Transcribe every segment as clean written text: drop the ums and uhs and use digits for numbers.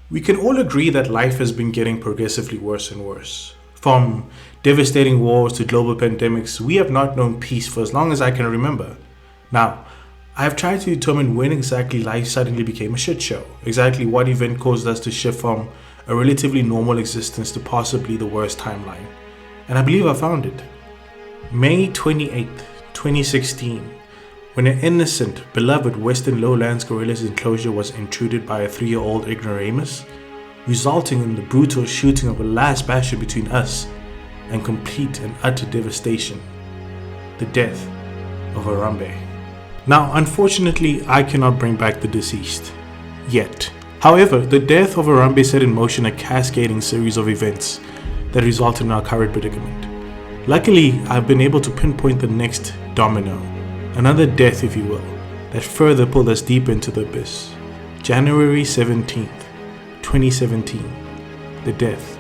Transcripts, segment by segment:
We can all agree that life has been getting progressively worse and worse. From devastating wars to global pandemics, we have not known peace for as long as I can remember. Now, I have tried to determine when exactly life suddenly became a shit show, exactly what event caused us to shift from a relatively normal existence to possibly the worst timeline. And I believe I found it. May 28th, 2016, when an innocent, beloved Western Lowlands gorilla's enclosure was intruded by a 3-year-old ignoramus, resulting in the brutal shooting of a last bastion between us and complete and utter devastation, the death of Harambe. Now, unfortunately, I cannot bring back the deceased, yet. However, the death of Harambe set in motion a cascading series of events that resulted in our current predicament. Luckily, I've been able to pinpoint the next domino, another death if you will, that further pulled us deeper into the abyss. January 17th, 2017, the death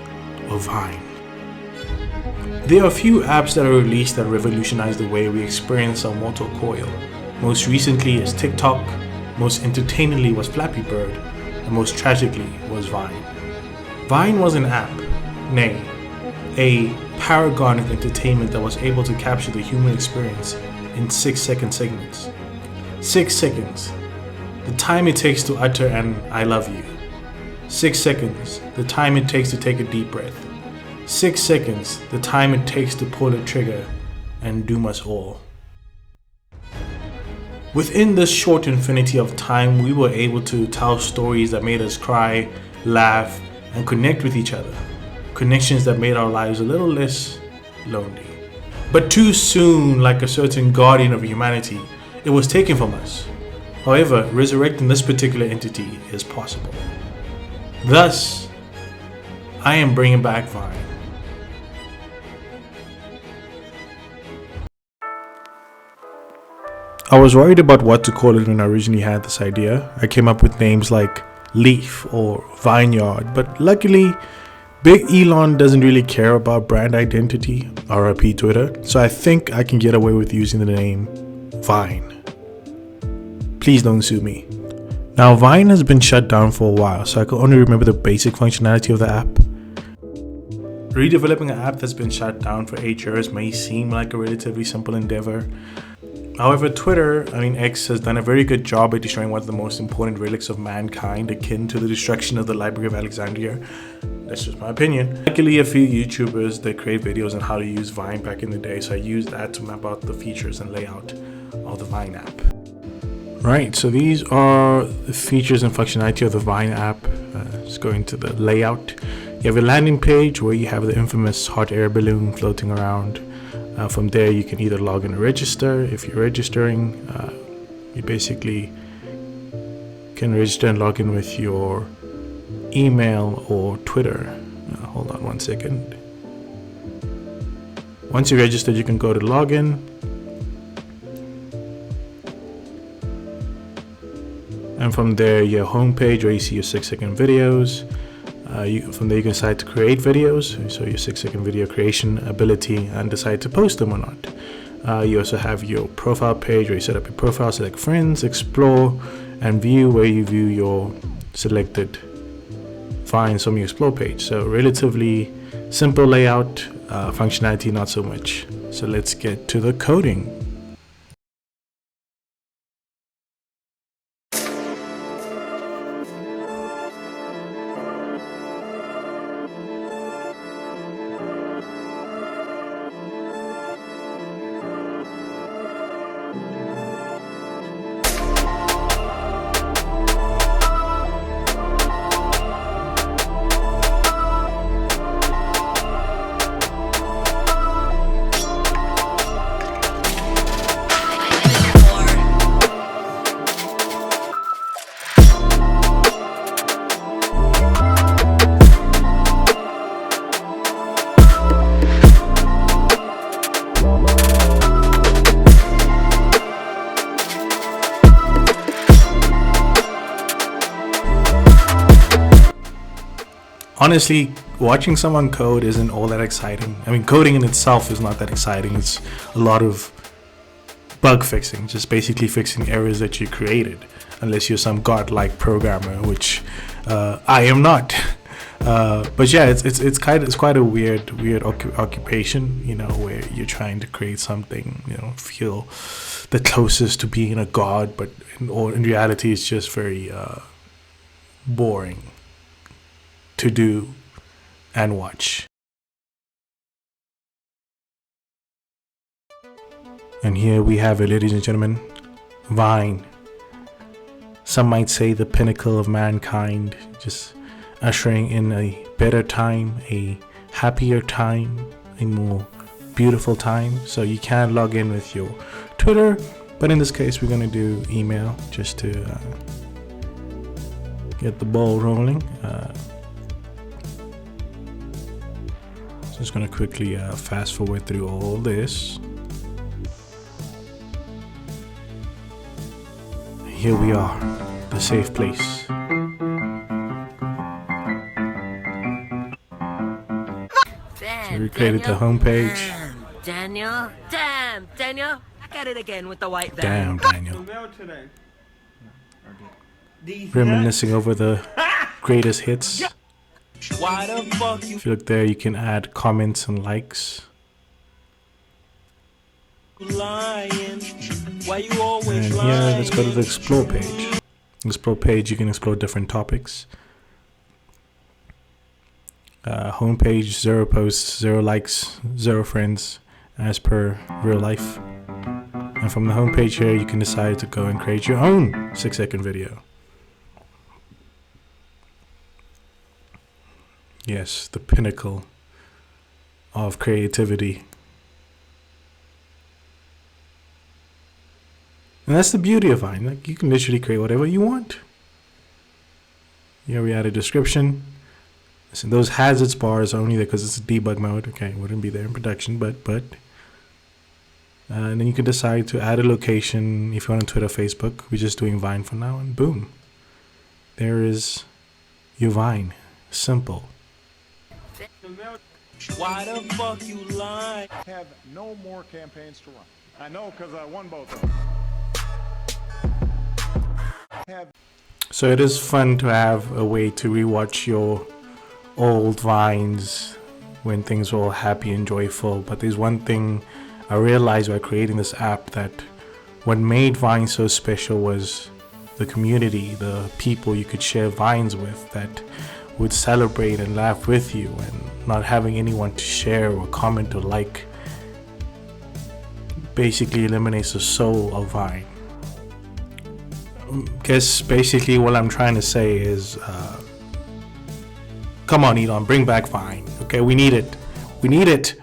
of Vine. There are a few apps that are released that revolutionize the way we experience our mortal coil. Most recently is TikTok, most entertainingly was Flappy Bird, and most tragically was Vine. Vine was an app, nay, a paragon of entertainment that was able to capture the human experience in 6-second segments. 6 seconds, the time it takes to utter an I love you. 6 seconds, the time it takes to take a deep breath. 6 seconds, the time it takes to pull a trigger and doom us all. Within this short infinity of time, we were able to tell stories that made us cry, laugh, and connect with each other. Connections that made our lives a little less lonely. But too soon, like a certain guardian of humanity, it was taken from us. However, resurrecting this particular entity is possible. Thus, I am bringing back Vine. I was worried about what to call it when I originally had this idea. I came up with names like Leaf or Vineyard, but luckily, Big Elon doesn't really care about brand identity, RIP Twitter, so I think I can get away with using the name Vine. Please don't sue me. Now, Vine has been shut down for a while, so I can only remember the basic functionality of the app. Redeveloping an app that's been shut down for 8 years may seem like a relatively simple endeavor. However, X has done a very good job at destroying one of the most important relics of mankind, akin to the destruction of the Library of Alexandria. That's just my opinion. Luckily, a few YouTubers that create videos on how to use Vine back in the day, so I used that to map out the features and layout of the Vine app. Right, so these are the features and functionality of the Vine app. Let's go into the layout. You have a landing page where you have the infamous hot air balloon floating around. From there, you can either log in or register. If you're registering, you basically can register and log in with your email or Twitter. Hold on one second. Once you're registered, you can go to login. And from there, your homepage where you see your 6-second videos. From there you can decide to create videos, so your 6-second video creation ability, and decide to post them or not. You also have your profile page where you set up your profile, select friends, explore, and view, where you view your selected finds from your explore page. So relatively simple layout, functionality not so much. So let's get to the coding. Honestly, watching someone code isn't all that exciting. I mean, coding in itself is not that exciting. It's a lot of bug fixing, just basically fixing errors that you created, unless you're some godlike programmer, which I am not. But yeah, it's quite a weird occupation, you know, where you're trying to create something, you know, feel the closest to being a god, but in reality, it's just very boring to do and watch. And here we have it, ladies and gentlemen, Vine. Some might say the pinnacle of mankind, just ushering in a better time, a happier time, a more beautiful time. So you can log in with your Twitter, but in this case, we're going to do email just to get the ball rolling. Just going to quickly fast forward through all this. Here we are, the safe place. So we created the homepage. Daniel, Daniel, I got it again with the white bag. Damn, Daniel. Reminiscing over the greatest hits. Why the fuck you If you look there, you can add comments and likes. lying? Why you always And lying? here, let's go to the explore page. Explore page, you can explore different topics. Homepage, 0 posts, 0 likes, 0 friends, as per real life. And from the homepage here, you can decide to go and create your own 6-second video. Yes, the pinnacle of creativity. And that's the beauty of Vine. Like, you can literally create whatever you want. Here we add a description. Listen, those hazards bars are only there because it's a debug mode. Okay, it wouldn't be there in production, but and then you can decide to add a location if you want on Twitter, Facebook. We're just doing Vine for now, and boom, there is your Vine. Simple. Why the fuck you lying? Have no more campaigns to run. I know because I won both of them. So it is fun to have a way to rewatch your old Vines when things were all happy and joyful. But there's one thing I realized while creating this app, that what made Vine so special was the community, the people you could share Vines with that would celebrate and laugh with you, and not having anyone to share or comment or like basically eliminates the soul of Vine. Guess basically what I'm trying to say is, come on Elon, bring back Vine. Okay, we need it. We need it.